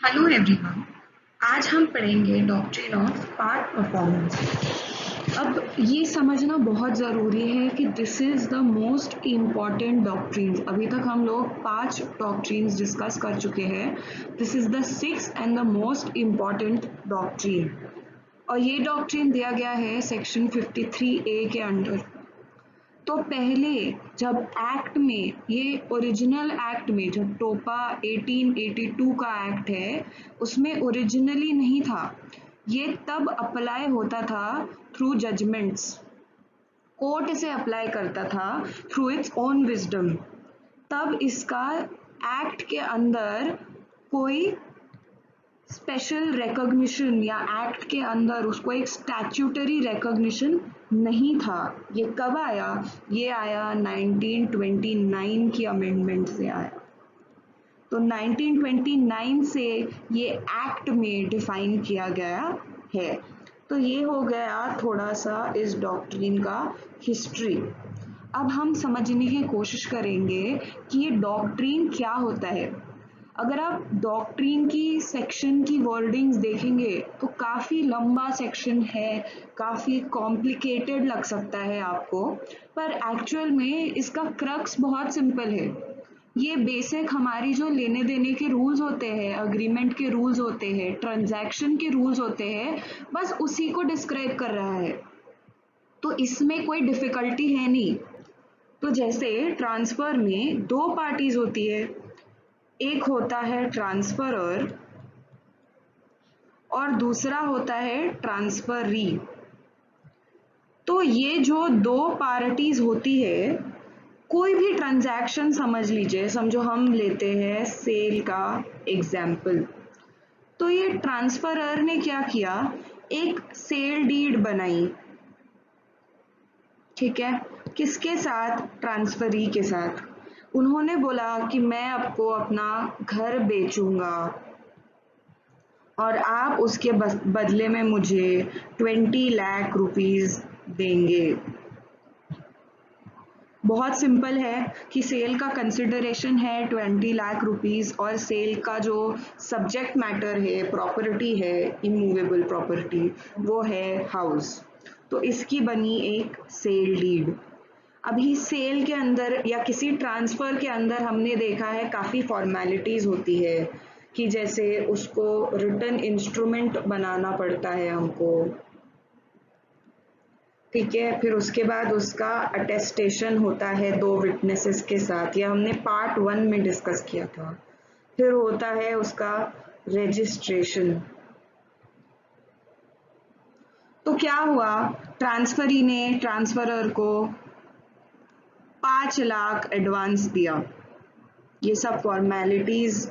Hello everyone. आज हम पढ़ेंगे डॉक्ट्रिन ऑफ पार्ट परफॉर्मेंस। अब ये समझना बहुत ज़रूरी है कि this is the most important doctrines. अभी तक हम लोग 5 डॉक्ट्रिन्स डिस्कस कर चुके हैं। This is the 6th and the most important doctrine, और ये डॉक्ट्रिन दिया गया है सेक्शन 53A के अंडर। तो पहले जब एक्ट में, ये ओरिजिनल एक्ट में, जब टोपा 1882 का एक्ट है, उसमें ओरिजिनली नहीं था। ये तब अप्लाई होता था थ्रू जजमेंट्स। कोर्ट इसे अप्लाई करता था थ्रू इट्स ओन विजडम। तब इसका एक्ट के अंदर कोई स्पेशल रिकॉग्निशन या एक्ट के अंदर उसको एक स्टैट्यूटरी रिकॉग्निशन नहीं था। ये कब आया? ये आया 1929 की अमेंडमेंट से आया। तो 1929 से ये एक्ट में डिफाइन किया गया है। तो ये हो गया थोड़ा सा इस डॉक्ट्रिन का हिस्ट्री। अब हम समझने की कोशिश करेंगे कि ये डॉक्ट्रिन क्या होता है। अगर आप डॉक्ट्रिन की सेक्शन की वर्डिंग्स देखेंगे तो काफ़ी लंबा सेक्शन है, काफ़ी कॉम्प्लिकेटेड लग सकता है आपको, पर एक्चुअल में इसका क्रक्स बहुत सिंपल है। ये बेसिक हमारी जो लेने देने के रूल्स होते हैं, अग्रीमेंट के रूल्स होते हैं, ट्रांजैक्शन के रूल्स होते हैं, बस उसी को डिस्क्राइब कर रहा है। तो इसमें कोई डिफिकल्टी है नहीं। तो जैसे ट्रांसफर में दो पार्टीज होती है, एक होता है ट्रांसफरर और दूसरा होता है ट्रांसफरी। तो ये जो दो पार्टीज होती है, कोई भी ट्रांजैक्शन समझ लीजिए, समझो हम लेते हैं सेल का एग्जाम्पल। तो ये ट्रांसफरर ने क्या किया, एक सेल डीड बनाई, ठीक है, किसके साथ? ट्रांसफरी के साथ। उन्होंने बोला कि मैं आपको अपना घर बेचूंगा और आप उसके बदले में मुझे 20 लाख रुपीस देंगे। बहुत सिंपल है कि सेल का कंसिडरेशन है 20 लाख रुपीस, और सेल का जो सब्जेक्ट मैटर है, प्रॉपर्टी है, इमूवेबल प्रॉपर्टी, वो है हाउस। तो इसकी बनी एक सेल डीड। अभी सेल के अंदर या किसी ट्रांसफर के अंदर हमने देखा है काफ़ी फॉर्मेलिटीज़ होती है, कि जैसे उसको रिटन इंस्ट्रूमेंट बनाना पड़ता है हमको, ठीक है, फिर उसके बाद उसका अटेस्टेशन होता है दो विटनेसेस के साथ, या हमने पार्ट 1 में डिस्कस किया था। फिर होता है उसका रजिस्ट्रेशन। तो क्या हुआ, ट्रांसफरी ने ट्रांसफरर को 5 लाख एडवांस दिया। ये सब फॉर्मेलिटीज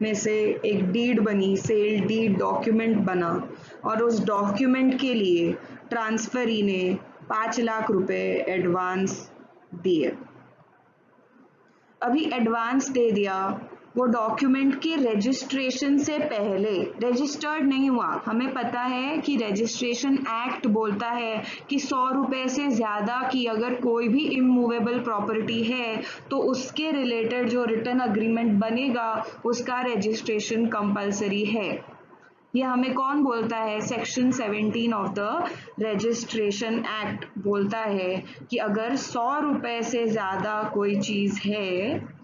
में से एक डीड बनी, सेल डीड डॉक्यूमेंट बना, और उस डॉक्यूमेंट के लिए ट्रांसफरी ने 5 लाख रुपए एडवांस दिए। अभी एडवांस दे दिया, वो डॉक्यूमेंट की रजिस्ट्रेशन से पहले रजिस्टर्ड नहीं हुआ। हमें पता है कि रजिस्ट्रेशन एक्ट बोलता है कि 100 रुपए से ज़्यादा की अगर कोई भी इमूवेबल प्रॉपर्टी है तो उसके रिलेटेड जो रिटर्न अग्रीमेंट बनेगा उसका रजिस्ट्रेशन कंपलसरी है। ये हमें कौन बोलता है? Section 17 of the registration act बोलता है कि अगर 100 रुपए से ज्यादा कोई चीज है,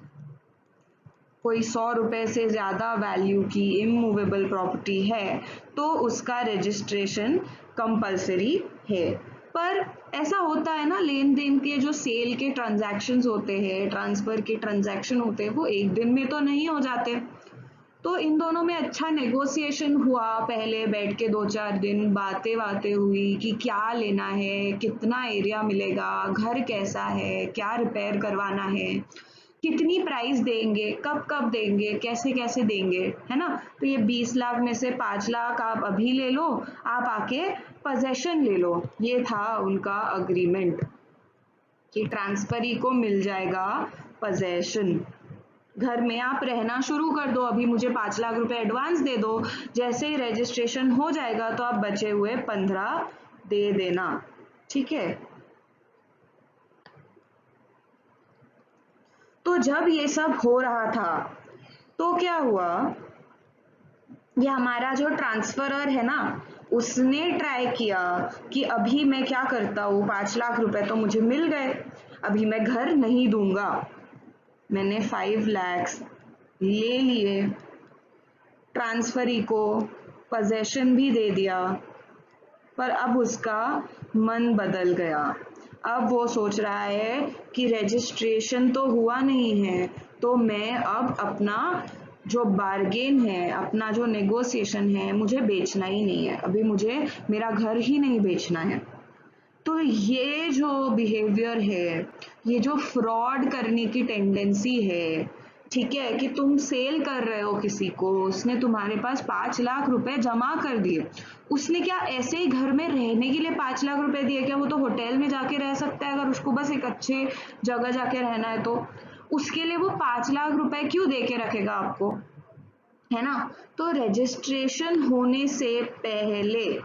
कोई 100 रुपए से ज्यादा वैल्यू की इमूवेबल प्रॉपर्टी है, तो उसका रजिस्ट्रेशन कंपलसरी है। पर ऐसा होता है ना, लेन देन के जो सेल के ट्रांजैक्शंस होते हैं, ट्रांसफर के ट्रांजैक्शन होते हैं, वो एक दिन में तो नहीं हो जाते। तो इन दोनों में अच्छा नेगोशिएशन हुआ, पहले बैठ के 2-4 दिन बातें बातें हुई कि क्या लेना है, कितना एरिया मिलेगा, घर कैसा है, क्या रिपेयर करवाना है, कितनी प्राइस देंगे, कब कब देंगे, कैसे कैसे देंगे, है ना। तो ये 20 लाख में से 5 लाख आप अभी ले लो, आप आके पोजेशन ले लो। ये था उनका अग्रीमेंट कि ट्रांसफरी को मिल जाएगा पोजेशन, घर में आप रहना शुरू कर दो, अभी मुझे 5 लाख रुपए एडवांस दे दो, जैसे ही रजिस्ट्रेशन हो जाएगा तो आप बचे हुए 15 दे देना, ठीक है। तो जब ये सब हो रहा था तो क्या हुआ, ये हमारा जो ट्रांसफरर है ना, उसने ट्राई किया कि अभी मैं क्या करता हूँ, 5 लाख रुपए तो मुझे मिल गए, अभी मैं घर नहीं दूंगा। मैंने 5 lakhs ले लिए, ट्रांसफरी को पोजेशन भी दे दिया, पर अब उसका मन बदल गया। अब वो सोच रहा है कि रजिस्ट्रेशन तो हुआ नहीं है, तो मैं अब अपना जो बार्गेन है, अपना जो नेगोशिएशन है, मुझे बेचना ही नहीं है, अभी मुझे मेरा घर ही नहीं बेचना है। तो ये जो बिहेवियर है, ये जो फ्रॉड करने की टेंडेंसी है, ठीक है, कि तुम सेल कर रहे हो किसी को, उसने तुम्हारे पास 5 लाख रुपए जमा कर दिए, उसने क्या ऐसे ही घर में रहने के लिए 5 लाख रुपए दिए क्या? वो तो होटल में जाके रह सकता है, अगर उसको बस एक अच्छे जगह जाके रहना है तो उसके लिए वो 5 लाख रुपए क्यों दे के रखेगा आपको, है ना? तो रजिस्ट्रेशन होने से पहले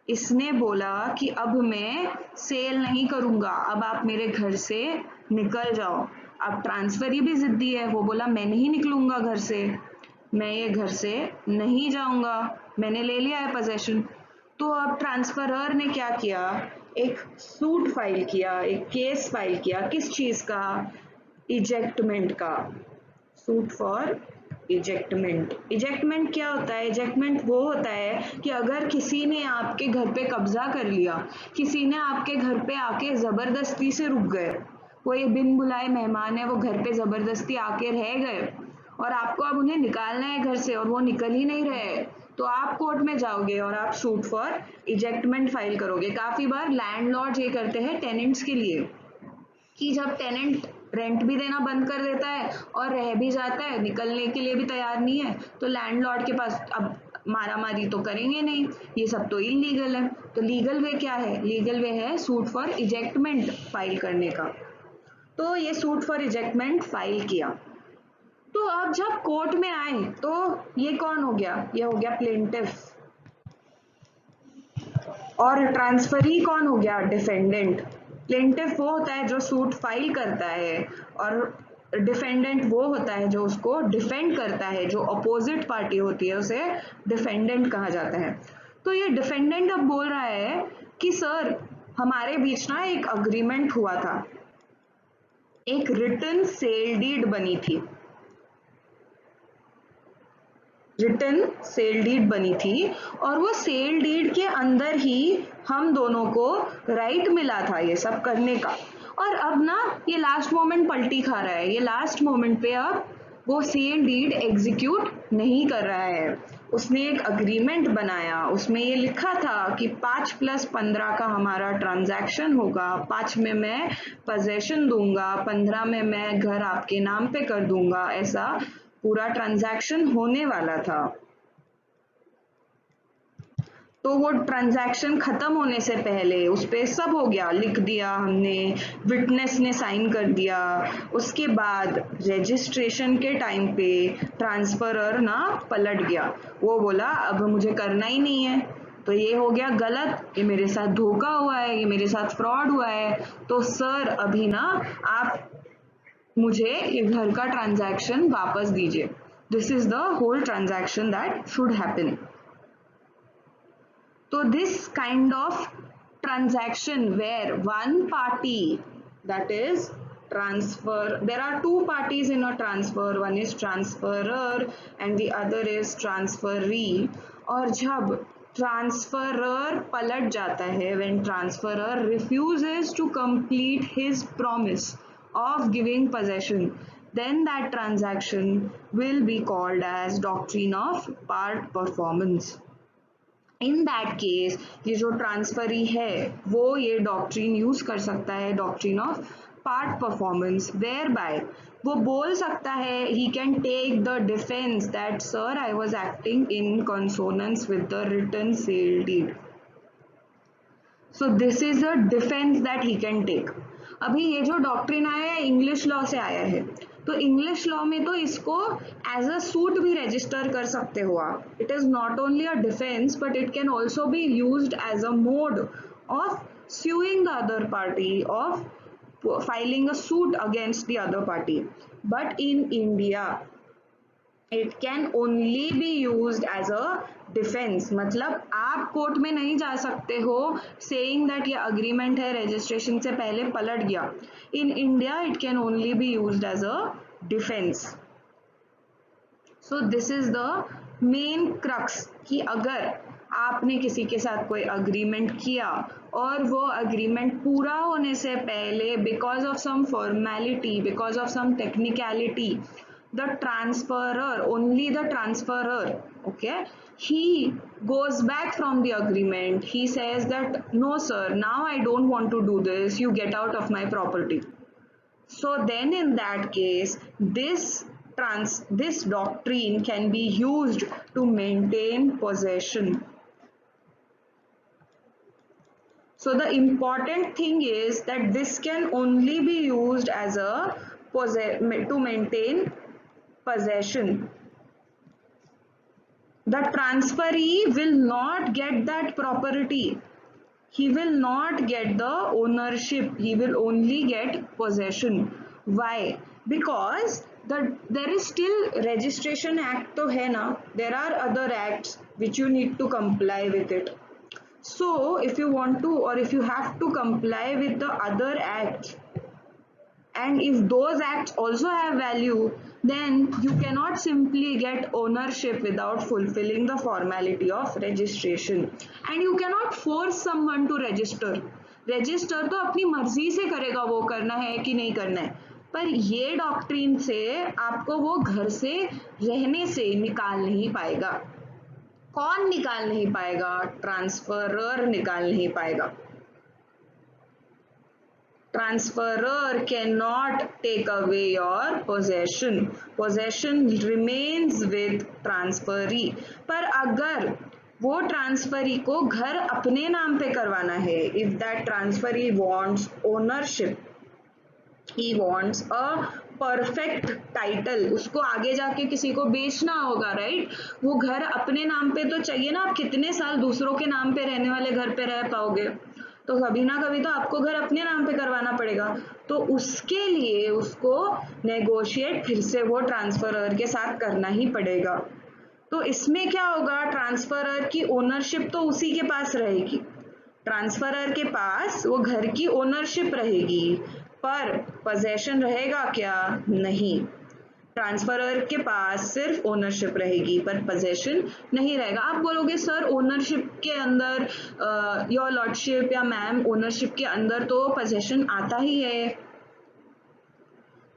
इसने बोला कि अब मैं सेल नहीं करूंगा, अब आप मेरे घर से निकल जाओ। अब ट्रांसफर ही भी जिद्दी है, वो बोला मैं नहीं निकलूंगा घर से, मैं ये घर से नहीं जाऊंगा, मैंने ले लिया है पोजेशन। तो अब ट्रांसफरर ने क्या किया, एक सूट फाइल किया, एक केस फाइल किया, किस चीज का, इजेक्टमेंट का, सूट फॉर इजेक्टमेंट। इजेक्टमेंट क्या होता है? इजेक्टमेंट वो होता है कि अगर किसी ने आपके घर पे कब्जा कर लिया, किसी ने आपके घर पे आके जबरदस्ती से रुक गए, कोई बिन बुलाए मेहमान है, वो घर पे जबरदस्ती आके रह गए और आपको अब उन्हें निकालना है घर से और वो निकल ही नहीं रहे, तो आप कोर्ट में जाओगे और आप सूट फॉर इजेक्टमेंट फाइल करोगे। काफी बार लैंडलॉर्ड ये करते हैं टेनेंट्स के लिए, कि जब टेनेंट रेंट भी देना बंद कर देता है और रह भी जाता है, निकलने के लिए भी तैयार नहीं है, तो लैंडलॉर्ड के पास अब मारा मारी तो करेंगे नहीं, ये सब तो इलीगल है। तो लीगल वे क्या है? लीगल वे है सूट फॉर इजेक्टमेंट फाइल करने का। तो ये सूट फॉर इजेक्टमेंट फाइल किया। तो अब जब कोर्ट में आए तो ये कौन हो गया? ये हो गया प्लेंटिफ, और ट्रांसफरी कौन हो गया? डिफेंडेंट। प्लेंटिफ वो होता है जो सूट फाइल करता है, और डिफेंडेंट वो होता है जो उसको डिफेंड करता है, जो अपोजिट पार्टी होती है उसे डिफेंडेंट कहा जाता है। तो ये डिफेंडेंट अब बोल रहा है कि सर, हमारे बीच ना एक अग्रीमेंट हुआ था, एक रिटन सेल डीड बनी थी, रिटन सेल डीड बनी थी, और वो सेल डीड के अंदर ही हम दोनों को राइट मिला था ये सब करने का। और अब ना ये लास्ट मोमेंट पलटी खा रहा है, ये लास्ट मोमेंट पे अब वो सेल डीड एग्जीक्यूट नहीं कर रहा है। उसने एक अग्रीमेंट बनाया, उसमें ये लिखा था कि 5+15 का हमारा ट्रांजैक्शन होगा, 5 में मैं पोजेशन दूंगा, 15 में मैं घर आपके नाम पे कर दूंगा, ऐसा पूरा ट्रांजैक्शन होने वाला था। तो वो ट्रांजैक्शन खत्म होने से पहले उस पे सब हो गया, लिख दिया हमने, विटनेस ने साइन कर दिया। उसके बाद रजिस्ट्रेशन के टाइम पे ट्रांसफरर ना पलट गया, वो बोला अब मुझे करना ही नहीं है, तो ये हो गया गलत, ये मेरे साथ धोखा हुआ है, ये मेरे साथ फ्रॉड हुआ है, तो सर अभी ना आप मुझे ये घर का ट्रांजैक्शन वापस दीजिए। This is the whole transaction that should happen. So this kind of transaction where one party, that is transfer, there are two parties in a transfer, one is transferer and the other is transferee, और जब transferor पलट जाता है, when transferer refuses to complete his promise of giving possession, then that transaction will be called as doctrine of part performance. In that case ये जो transferee है वो ये डॉक्ट्रिन यूज कर सकता है, doctrine of part performance, whereby वो बोल सकता है, he can take the defence that sir I was acting in consonance with the written sale deed. So this is a defence that he can take. अभी ये जो doctrine आया है English law से आया है, तो इंग्लिश लॉ में तो इसको एज अ सूट भी रजिस्टर कर सकते हो आप। It is not only a defence but it can also be used as a mode of suing the other party, of filing a suit against the other party. But in India, it can only be used as a defence, मतलब आप court में नहीं जा सकते हो saying that ये agreement है registration से पहले पलट गया. In India it can only be used as a defence. So this is the main crux कि अगर आपने किसी के साथ कोई अग्रीमेंट किया और वो अग्रीमेंट पूरा होने से पहले because of some formality, because of some technicality, the transferor, only the transferer, okay, he goes back from the agreement, he says that no sir, now I don't want to do this, you get out of my property. So then in that case this doctrine can be used to maintain possession. So the important thing is that this can only be used as a to maintain possession. The transferee will not get that property. He will not get the ownership. He will only get possession. Why? Because there is still registration act तो है ना. There are other acts which you need to comply with it. So if you want to, or if you have to comply with the other acts, and if those acts also have value, then you cannot simply get ownership without fulfilling the formality of registration. And you cannot force someone to register. Register तो अपनी मर्जी से करेगा वो करना है कि नहीं करना है, पर ये डॉक्ट्रिन से आपको वो घर से रहने से निकाल नहीं पाएगा. कौन निकाल नहीं पाएगा? ट्रांसफरर निकाल नहीं पाएगा. Transferor cannot take away your possession. Possession remains with transferee. पर अगर वो ट्रांसफरी को घर अपने नाम पे करवाना है, if that transferee wants ownership, he wants a perfect title, उसको आगे जाके किसी को बेचना होगा, राइट? वो घर अपने नाम पे तो चाहिए ना. आप कितने साल दूसरों के नाम पे रहने वाले घर पे रह पाओगे? तो कभी ना कभी तो आपको घर अपने नाम पे करवाना पड़ेगा. तो उसके लिए उसको नेगोशिएट फिर से वो ट्रांसफरर के साथ करना ही पड़ेगा. तो इसमें क्या होगा? ट्रांसफरर की ओनरशिप तो उसी के पास रहेगी. ट्रांसफरर के पास वो घर की ओनरशिप रहेगी, पर पोजेशन रहेगा क्या? नहीं. ट्रांसफरर के पास सिर्फ ओनरशिप रहेगी पर पोजेशन नहीं रहेगा. आप बोलोगे सर ओनरशिप के अंदर योर लॉर्डशिप या मैम ओनरशिप के अंदर तो पोजेशन आता ही है.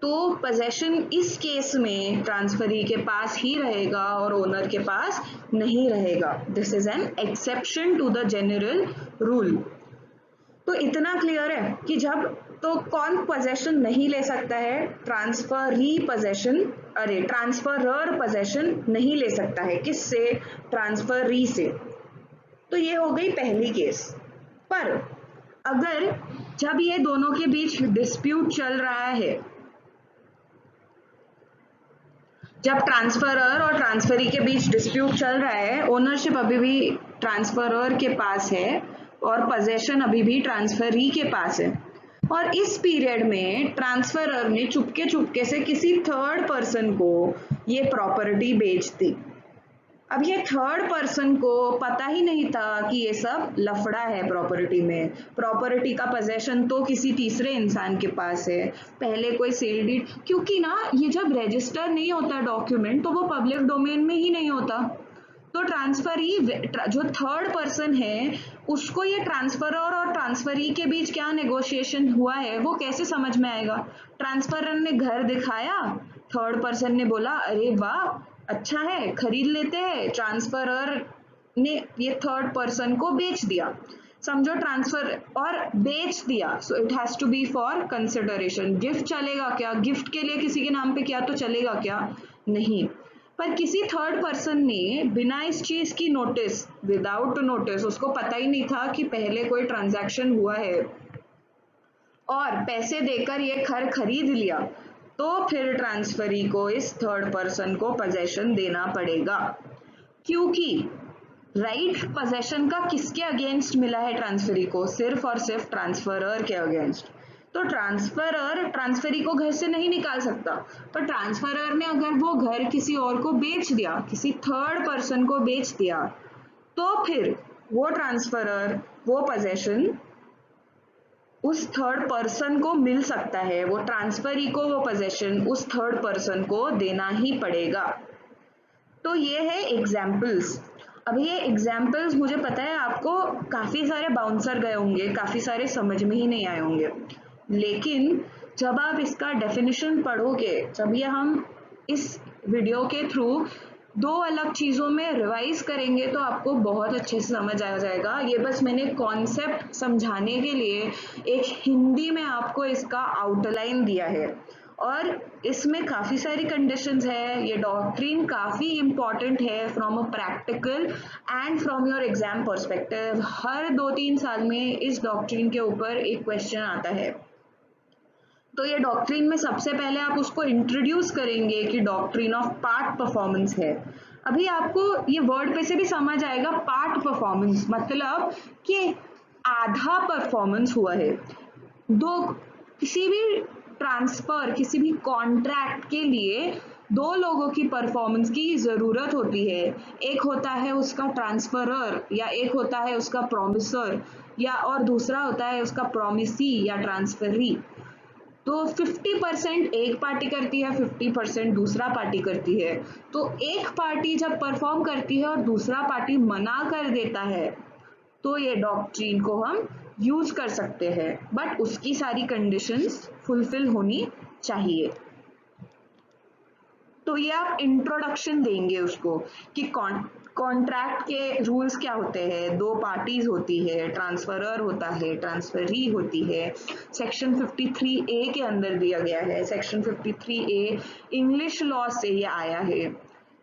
तो पोजेशन इस केस में ट्रांसफरी के पास ही रहेगा और ओनर के पास नहीं रहेगा. This is an exception to the general rule. तो इतना क्लियर है कि जब तो कौन पोजेशन नहीं ले सकता है? ट्रांसफरी पोजेशन, अरे ट्रांसफरर पोजेशन नहीं ले सकता है. किससे? ट्रांसफरी से. तो ये हो गई पहली केस. पर अगर जब ये दोनों के बीच डिस्प्यूट चल रहा है, जब ट्रांसफरर और ट्रांसफरी के बीच डिस्प्यूट चल रहा है, ओनरशिप अभी भी ट्रांसफरर के पास है और पोजेशन अभी भी ट्रांसफरी के पास है, और इस पीरियड में ट्रांसफरर ने चुपके से किसी थर्ड पर्सन को ये प्रॉपर्टी बेच दी. अब ये थर्ड पर्सन को पता ही नहीं था कि ये सब लफड़ा है प्रॉपर्टी में. प्रॉपर्टी का पोजेशन तो किसी तीसरे इंसान के पास है. पहले कोई सेल डीड, क्योंकि ना ये जब रजिस्टर नहीं होता डॉक्यूमेंट तो वो पब्लिक डोमेन में ही नहीं होता. तो ट्रांसफरी जो थर्ड पर्सन है उसको ये ट्रांसफरर और ट्रांसफरी के बीच क्या नेगोशिएशन हुआ है वो कैसे समझ में आएगा? ट्रांसफरर ने घर दिखाया, थर्ड पर्सन ने बोला अरे वाह अच्छा है खरीद लेते हैं. ट्रांसफरर ने ये थर्ड पर्सन को बेच दिया. समझो ट्रांसफर और बेच दिया. So it has to be for consideration. Gift चलेगा क्या? गिफ्ट के लिए किसी के नाम पे किया तो चलेगा क्या? नहीं. पर किसी थर्ड पर्सन ने बिना इस चीज की नोटिस, विदाउट नोटिस, उसको पता ही नहीं था कि पहले कोई ट्रांजैक्शन हुआ है और पैसे देकर ये घर खरीद लिया, तो फिर ट्रांसफरी को इस थर्ड पर्सन को पोजेशन देना पड़ेगा. क्योंकि राइट पोजेशन का किसके अगेंस्ट मिला है ट्रांसफरी को? सिर्फ और सिर्फ ट्रांसफरर के अगेंस्ट. तो ट्रांसफरर ट्रांसफरी को घर से नहीं निकाल सकता, पर ट्रांसफरर ने अगर वो घर किसी और को बेच दिया, किसी थर्ड पर्सन को बेच दिया, तो फिर वो ट्रांसफरर वो पोजेशन उस थर्ड पर्सन को मिल सकता है, वो ट्रांसफरी को वो पोजेशन उस थर्ड पर्सन को देना ही पड़ेगा। तो ये है एग्जाम्पल्स। अब ये एग्जाम्पल्स मुझे पता है आपको काफ़ी सारे बाउंसर गए होंगे, काफ़ी सारे समझ में ही नहीं आए होंगे, लेकिन जब आप इसका डेफिनेशन पढ़ोगे, जब ये हम इस वीडियो के थ्रू दो अलग चीज़ों में रिवाइज करेंगे तो आपको बहुत अच्छे से समझ आ जाएगा। ये बस मैंने कॉन्सेप्ट समझाने के लिए एक हिंदी में आपको इसका आउटलाइन दिया है, और इसमें काफ़ी सारी कंडीशंस है। ये डॉक्ट्रिन काफ़ी इम्पॉर्टेंट है from a practical and from your exam perspective. हर 2-3 साल में इस डॉक्ट्रिन के ऊपर एक क्वेश्चन आता है। तो ये डॉक्ट्रिन में सबसे पहले आप उसको इंट्रोड्यूस करेंगे कि डॉक्ट्रिन ऑफ पार्ट परफॉर्मेंस है। अभी आपको ये वर्ड पे से भी समझ आएगा, पार्ट परफॉर्मेंस मतलब कि आधा परफॉर्मेंस हुआ है। किसी भी ट्रांसफर, किसी भी कॉन्ट्रैक्ट के लिए दो लोगों की परफॉर्मेंस की जरूरत होती है। एक होता है उसका ट्रांसफरर, या एक होता है उसका प्रोमिसर, या और दूसरा होता है उसका प्रोमिसी या ट्रांसफरी। तो 50% एक पार्टी करती है, 50% दूसरा पार्टी करती है। तो एक पार्टी जब परफॉर्म करती है और दूसरा पार्टी मना कर देता है, तो ये डॉक्ट्रिन को हम यूज कर सकते हैं, बट उसकी सारी कंडीशंस फुलफिल होनी चाहिए। तो ये आप इंट्रोडक्शन देंगे उसको कि कॉन्ट्रैक्ट के रूल्स क्या होते हैं। दो पार्टीज होती है, ट्रांसफरर होता है, ट्रांसफरी होती है। सेक्शन 53A के अंदर दिया गया है। सेक्शन 53A इंग्लिश लॉ से ये आया है।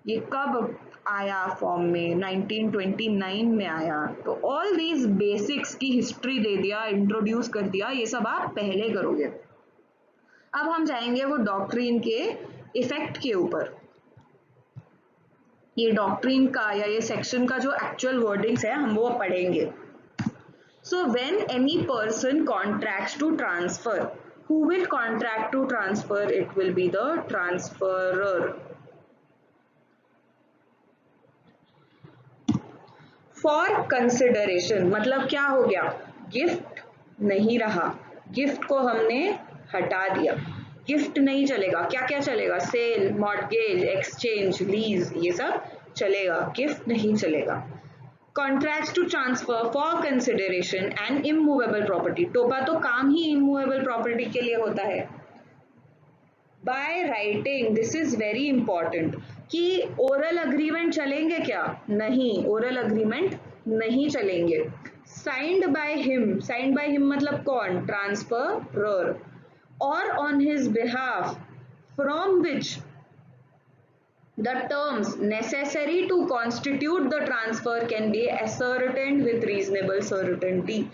ये कब आया फॉर्म में? 1929 में आया। तो ऑल दीज बेसिक्स की हिस्ट्री दे दिया, इंट्रोड्यूस कर दिया, ये सब आप पहले करोगे। अब हम जाएंगे वो डॉक्ट्रिन के इफेक्ट के ऊपर। ये डॉक्ट्रिन का या ये सेक्शन का जो एक्चुअल वर्डिंग्स है हम वो पढ़ेंगे। So when any person contracts to transfer, who will contract to transfer? It will be the transferor. For consideration मतलब क्या हो गया? गिफ्ट नहीं रहा, गिफ्ट को हमने हटा दिया, गिफ्ट नहीं चलेगा। क्या क्या चलेगा? सेल, मॉर्टगेज, एक्सचेंज, लीज, ये सब चलेगा, गिफ्ट नहीं चलेगा। Contracts to transfer for consideration and immovable property. टोपा तो काम ही इमूवेबल प्रॉपर्टी के लिए होता है। By writing, this is very important, कि ओरल अग्रीमेंट चलेंगे क्या? नहीं, ओरल अग्रीमेंट नहीं चलेंगे। Signed by him, signed by him मतलब कौन? ट्रांसफरर। और on his behalf, from which the terms necessary to constitute the transfer can be ascertained with reasonable certainty।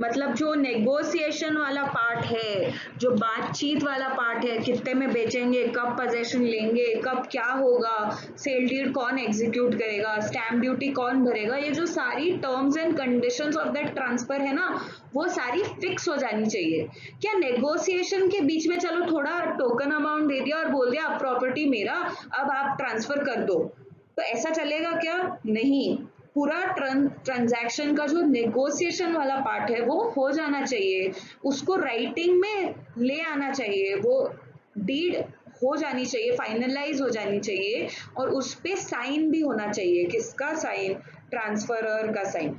मतलब जो नेगोशिएशन वाला पार्ट है, जो बातचीत वाला पार्ट है, कितने में बेचेंगे, कब पोजेशन लेंगे, कब क्या होगा, सेल डीड कौन एग्जीक्यूट करेगा, स्टैम्प ड्यूटी कौन भरेगा, ये जो सारी terms and conditions of that transfer है ना, वो सारी फिक्स हो जानी चाहिए। क्या नेगोशिएशन के बीच में चलो थोड़ा टोकन अमाउंट दे दिया और बोल दिया अब प्रॉपर्टी मेरा, अब आप ट्रांसफर कर दो, तो ऐसा चलेगा क्या? नहीं। पूरा ट्रांजैक्शन का जो नेगोशिएशन वाला पार्ट है वो हो जाना चाहिए, उसको राइटिंग में ले आना चाहिए, वो डीड हो जानी चाहिए, फाइनलाइज हो जानी चाहिए, और उस पे साइन भी होना चाहिए। किसका साइन? ट्रांसफरर का साइन।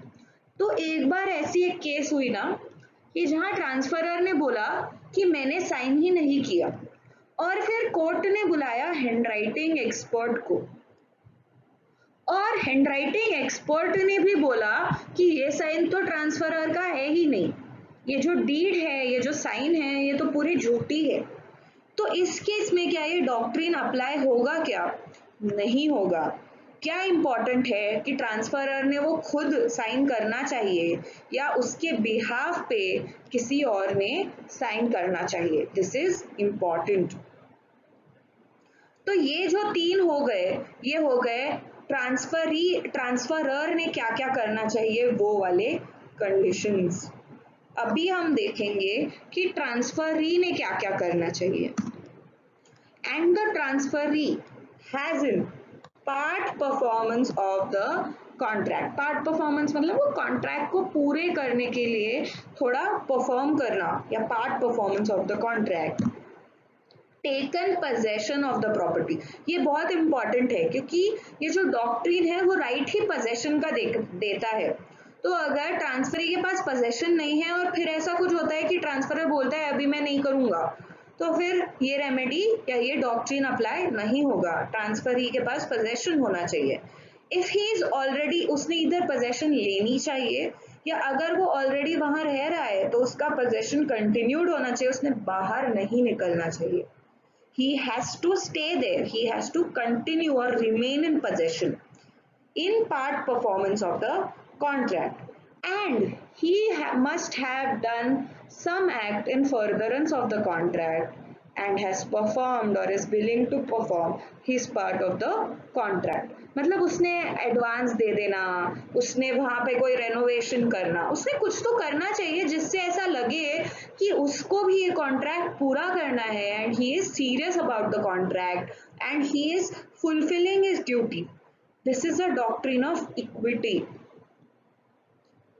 तो एक बार ऐसी एक केस हुई ना कि जहां ट्रांसफरर ने बोला कि मैंने साइन ही नहीं किया, और फिर कोर्ट ने बुलाया हैंडराइटिंग एक्सपर्ट को, और हैंडराइटिंग एक्सपर्ट ने भी बोला कि ये साइन तो ट्रांसफरर का है ही नहीं, ये जो डीड है, ये जो साइन है, ये तो पूरी झूठी है। तो इस केस में क्या ये डॉक्ट्रिन अप्लाई होगा क्या? नहीं होगा। क्या इंपॉर्टेंट है कि ट्रांसफरर ने वो खुद साइन करना चाहिए या उसके बिहाफ पे किसी और ने साइन करना चाहिए? This is important. तो ये जो तीन हो गए, ये हो गए ट्रांसफरर ने क्या क्या करना चाहिए वो वाले कंडीशंस। अभी हम देखेंगे कि ट्रांसफरी ने क्या क्या करना चाहिए। And the transferee has in part performance of the contract. Part performance मतलब वो कॉन्ट्रैक्ट को पूरे करने के लिए थोड़ा परफॉर्म करना, या part performance of the contract. Taken possession of the property, ये बहुत इंपॉर्टेंट है क्योंकि ये जो डॉक्ट्रिन है वो राइट ही पोजेशन का देता है। तो अगर ट्रांसफरी के पास पोजेशन नहीं है और फिर ऐसा कुछ होता है कि ट्रांसफरर बोलता है अभी मैं नहीं करूंगा, तो फिर ये रेमेडी या ये डॉक्ट्रिन अप्लाई नहीं होगा। ट्रांसफरी के पास पोजेशन होना चाहिए। इफ ही इज ऑलरेडी, उसने इधर पोजेशन लेनी चाहिए, या अगर वो ऑलरेडी वहां रह रहा है तो उसका पोजेशन कंटिन्यूड होना चाहिए, उसने बाहर नहीं निकलना चाहिए। He has to stay there, he has to continue or remain in possession in part performance of the contract, and he must have done some act in furtherance of the contract and has performed or is willing to perform his part of the contract। मतलब उसने advance दे देना, उसने वहां पे कोई renovation करना, उसने कुछ तो करना चाहिए जिससे ऐसा लगे कि उसको भी ये कॉन्ट्रैक्ट पूरा करना है and he is serious about the contract and he is fulfilling his duty. This is a doctrine of equity.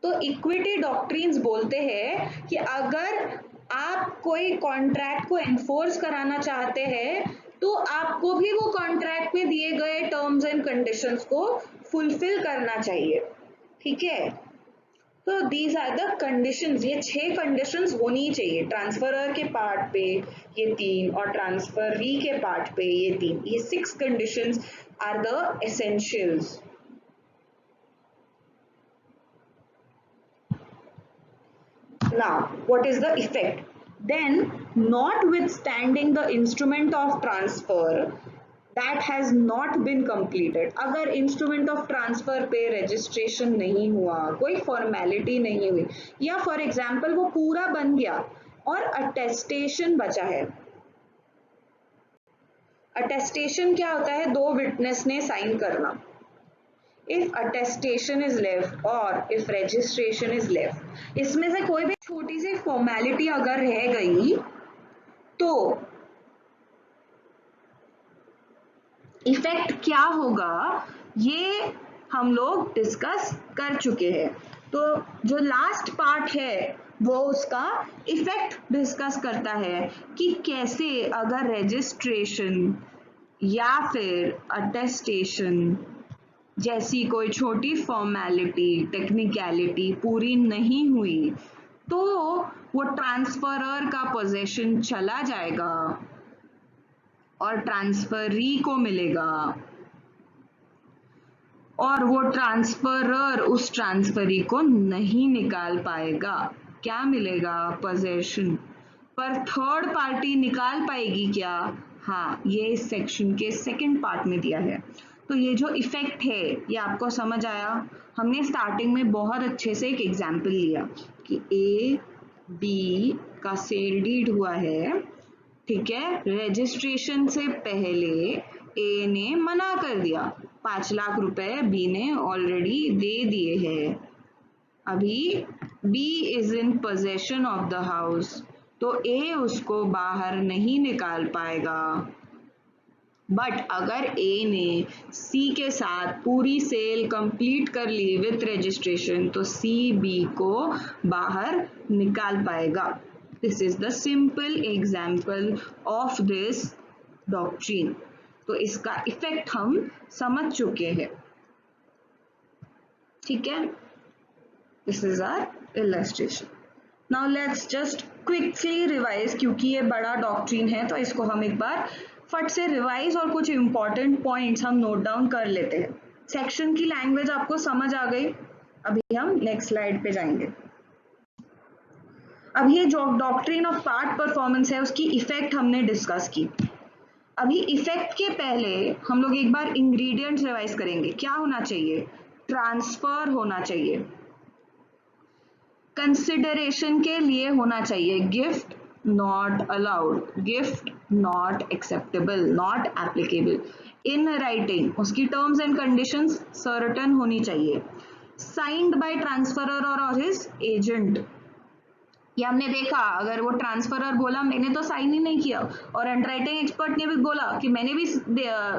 तो इक्विटी डॉक्ट्रिन्स बोलते हैं कि अगर आप कोई कॉन्ट्रैक्ट को एनफोर्स कराना चाहते हैं तो आपको भी वो कॉन्ट्रैक्ट में दिए गए टर्म्स एंड कंडीशंस को फुलफिल करना चाहिए। ठीक है, तो दीज आर द कंडीशंस, ये 6 कंडीशंस होनी चाहिए। ट्रांसफरर के पार्ट पे ये 3 और ट्रांसफरी के पार्ट पे ये 3, ये 6 conditions are the essentials. Now, what is the effect? Then, notwithstanding the instrument of transfer that has not been completed, अगर instrument of transfer पे registration नहीं हुआ, कोई formality नहीं हुई, या for example वो पूरा बन गया और attestation बचा है। attestation क्या होता है? 2 witness ने sign करना। If attestation is left or if registration is left, इसमें से कोई भी छोटी सी फॉर्मेलिटी अगर रह गई तो इफेक्ट क्या होगा ये हम लोग डिस्कस कर चुके हैं। तो जो लास्ट पार्ट है वो उसका इफेक्ट डिस्कस करता है कि कैसे अगर रजिस्ट्रेशन या फिर अटेस्टेशन जैसी कोई छोटी फॉर्मेलिटी, टेक्निकलिटी पूरी नहीं हुई तो वो ट्रांसफरर का पोजीशन चला जाएगा और ट्रांसफरी को मिलेगा, और वो ट्रांसफरर उस ट्रांसफरी को नहीं निकाल पाएगा। क्या मिलेगा? पोजीशन। पर थर्ड पार्टी निकाल पाएगी क्या? हाँ, ये इस सेक्शन के सेकंड पार्ट में दिया है। तो ये जो इफेक्ट है ये आपको समझ आया। हमने स्टार्टिंग में बहुत अच्छे से एक एग्जाम्पल लिया कि ए बी का सेल डीड हुआ है, ठीक है, रजिस्ट्रेशन से पहले ए ने मना कर दिया, 5 लाख रुपए बी ने ऑलरेडी दे दिए हैं। अभी B is in possession of the house, तो ए उसको बाहर नहीं निकाल पाएगा। बट अगर ए ने सी के साथ पूरी सेल कंप्लीट कर ली विथ रजिस्ट्रेशन तो सी बी को बाहर निकाल पाएगा। This is the simple example of this doctrine. तो इसका इफेक्ट हम समझ चुके हैं, ठीक है। This is our illustration. Now let's just quickly revise, क्योंकि ये बड़ा डॉक्ट्रिन है तो इसको हम एक बार फट से रिवाइज और कुछ इंपॉर्टेंट पॉइंट्स हम नोट डाउन कर लेते हैं। सेक्शन की लैंग्वेज आपको समझ आ गई। अभी हम नेक्स्ट स्लाइड पे जाएंगे। अब ये जो डॉक्ट्रिन ऑफ पार्ट परफॉर्मेंस है उसकी इफेक्ट हमने डिस्कस की। अभी इफेक्ट के पहले हम लोग एक बार इंग्रेडिएंट्स रिवाइज करेंगे। क्या होना चाहिए? ट्रांसफर होना चाहिए, कंसिडरेशन के लिए होना चाहिए, gift not allowed, gift not acceptable, not applicable, in writing उसकी टर्म्स एंड कंडीशंस सर्टेन होनी चाहिए, साइंड बाय ट्रांसफरर और हिज एजेंट, ये हमने देखा, अगर वो ट्रांसफरर बोला मैंने तो साइन ही नहीं किया, और अंडरराइटिंग एक्सपर्ट ने भी बोला कि मैंने भी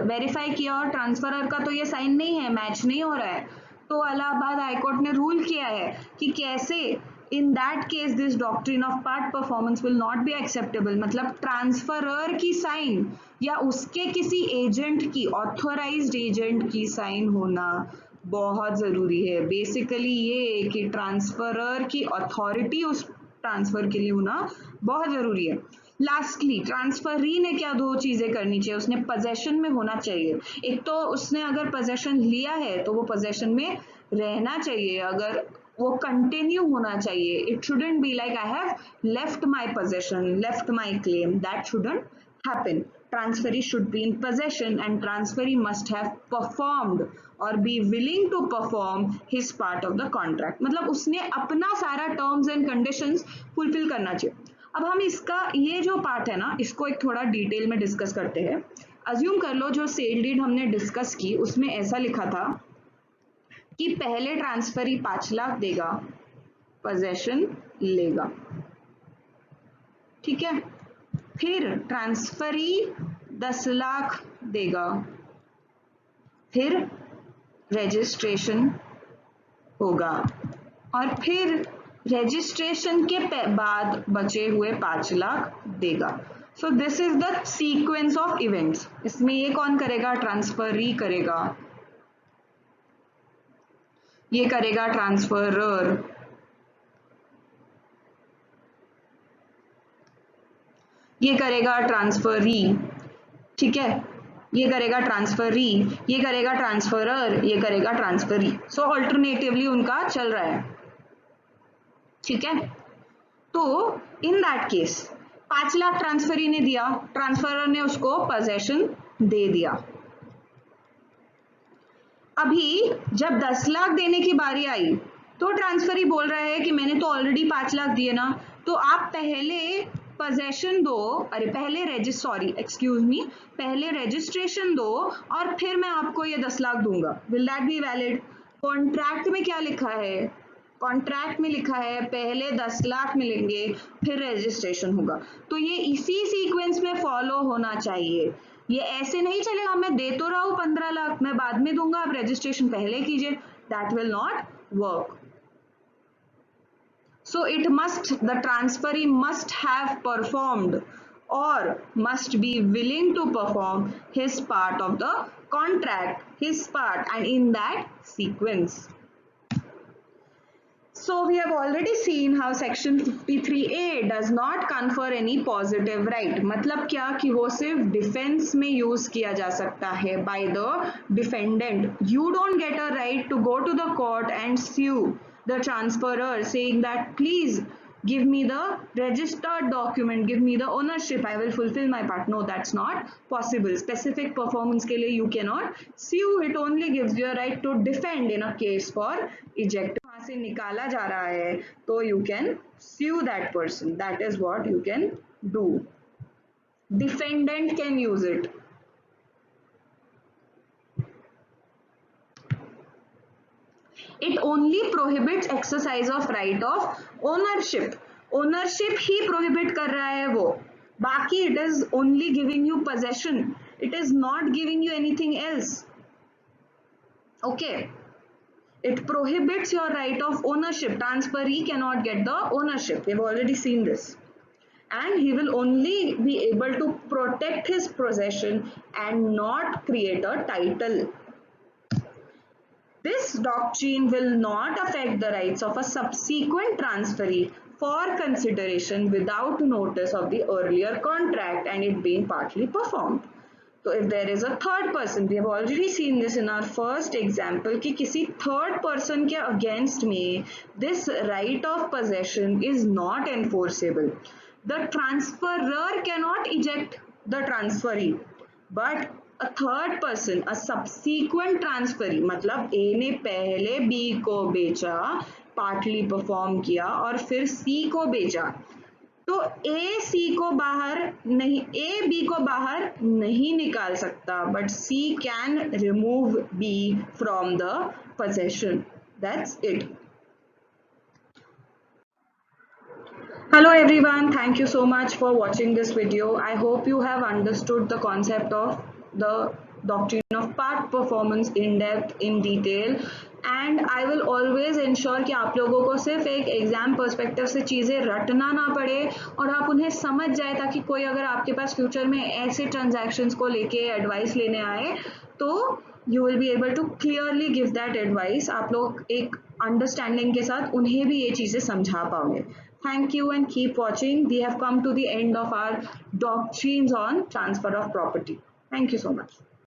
वेरीफाई किया और ट्रांसफरर का तो ये साइन नहीं है, मैच नहीं हो रहा है, तो इलाहाबाद हाईकोर्ट ने रूल किया है कि कैसे in that case this doctrine of part performance will not be acceptable. मतलब ट्रांसफरर की साइन या उसके किसी एजेंट की, ऑथोराइज्ड एजेंट की साइन होना बहुत जरूरी है। बेसिकली ये कि ट्रांसफरर की अथॉरिटी उस ट्रांसफर के लिए होना बहुत जरूरी है। लास्टली ट्रांसफरी ने क्या दो चीजें करनी चाहिए, उसने पोजेशन में होना चाहिए। एक तो उसने अगर पोजेशन लिया है तो वो पोजेशन में रहना चाहिए, अगर वो कंटिन्यू होना चाहिए। It shouldn't be like I have left my possession, left my claim, that shouldn't happen. Transferee should be in possession and transferee must have performed or be willing to perform his part of the contract। मतलब उसने अपना सारा terms and conditions fulfill करना चाहिए। अब हम इसका ये जो पार्ट है ना, इसको एक थोड़ा डिटेल में डिस्कस करते हैं। अज्यूम कर लो जो सेल डीड हमने डिस्कस की उसमें ऐसा लिखा था कि पहले ट्रांसफरी 5 लाख देगा, पोजेशन लेगा, ठीक है। फिर ट्रांसफरी 10 लाख देगा, फिर रजिस्ट्रेशन होगा, और फिर रजिस्ट्रेशन के बाद बचे हुए 5 लाख देगा। सो this is the sequence of events. इसमें ये कौन करेगा, ट्रांसफरी करेगा, ये करेगा ट्रांसफरर, ये करेगा ट्रांसफरी, ठीक है, ये करेगा ट्रांसफरी, ये करेगा ट्रांसफरर, ये करेगा ट्रांसफरी। सो ऑल्टरनेटिवली उनका चल रहा है, ठीक है। तो in that case 5 lakh transferee ने दिया, ट्रांसफरर ने उसको पोजेशन दे दिया। अभी जब 10 लाख देने की बारी आई तो ट्रांसफरी बोल रहा है कि मैंने तो ऑलरेडी 5 लाख दिए ना, तो आप पहले पोजेशन दो, अरे पहले पहले रजिस्ट्रेशन दो और फिर मैं आपको ये 10 लाख दूंगा। Will that be valid? Contract में क्या लिखा है, कॉन्ट्रैक्ट में लिखा है पहले 10 लाख मिलेंगे फिर रजिस्ट्रेशन होगा, तो ये इसी सीक्वेंस में फॉलो होना चाहिए। ये ऐसे नहीं चलेगा मैं दे तो रहा हूं 15 लाख, मैं बाद में दूंगा, आप रजिस्ट्रेशन पहले कीजिए, that will not work. So it must, the transferee must have performed or must be willing to perform his part of the contract, his part, and in that sequence. So we have already seen how section 53A does not confer any positive right। मतलब क्या कि वो सिर्फ defence में use किया जा सकता है by the defendant। You don't get a right to go to the court and sue the transferor saying that please give me the registered document, give me the ownership, I will fulfill my part। No, that's not possible। Specific performance के लिए you cannot sue, it only gives you a right to defend in a case for eject। वहां से निकाला जा रहा है तो you can sue that person, that is what you can do। Defendant can use it। It only prohibits exercise of right of ownership। ownership he prohibit कर रहा है वो, बाकी it is only giving you possession, it is not giving you anything else। okay, it prohibits your right of ownership। Transferee cannot get the ownership, we've already seen this, and he will only be able to protect his possession and not create a title। This doctrine will not affect the rights of a subsequent transferee for consideration without notice of the earlier contract and it being partly performed। So if there is a third person, we have already seen this in our first example कि किसी third person के against में this right of possession is not enforceable। The transferor cannot eject the transferee, but a third person, a subsequent transferee, मतलब A ने पहले B को बेचा, partly perform किया और फिर C को बेचा, तो A C को बाहर नहीं, A B को बाहर नहीं निकाल सकता, but C can remove B from the possession। That's it। Hello everyone, thank you so much for watching this video. I hope you have understood the concept of the doctrine of part performance in depth, in detail, and I will always ensure कि आप लोगों को सिर्फ एक exam perspective से चीज़ें रटना ना पड़े और आप उन्हें समझ जाए, ताकि कोई अगर आपके पास फ्यूचर में ऐसे ट्रांजैक्शंस को लेके एडवाइस लेने आए तो you will be able to clearly give that advice. आप लोग एक अंडरस्टैंडिंग के साथ उन्हें भी ये चीज़ें समझा पाओगे। Thank you and keep watching. We have come to the end of our doctrines on transfer of property. Thank you so much.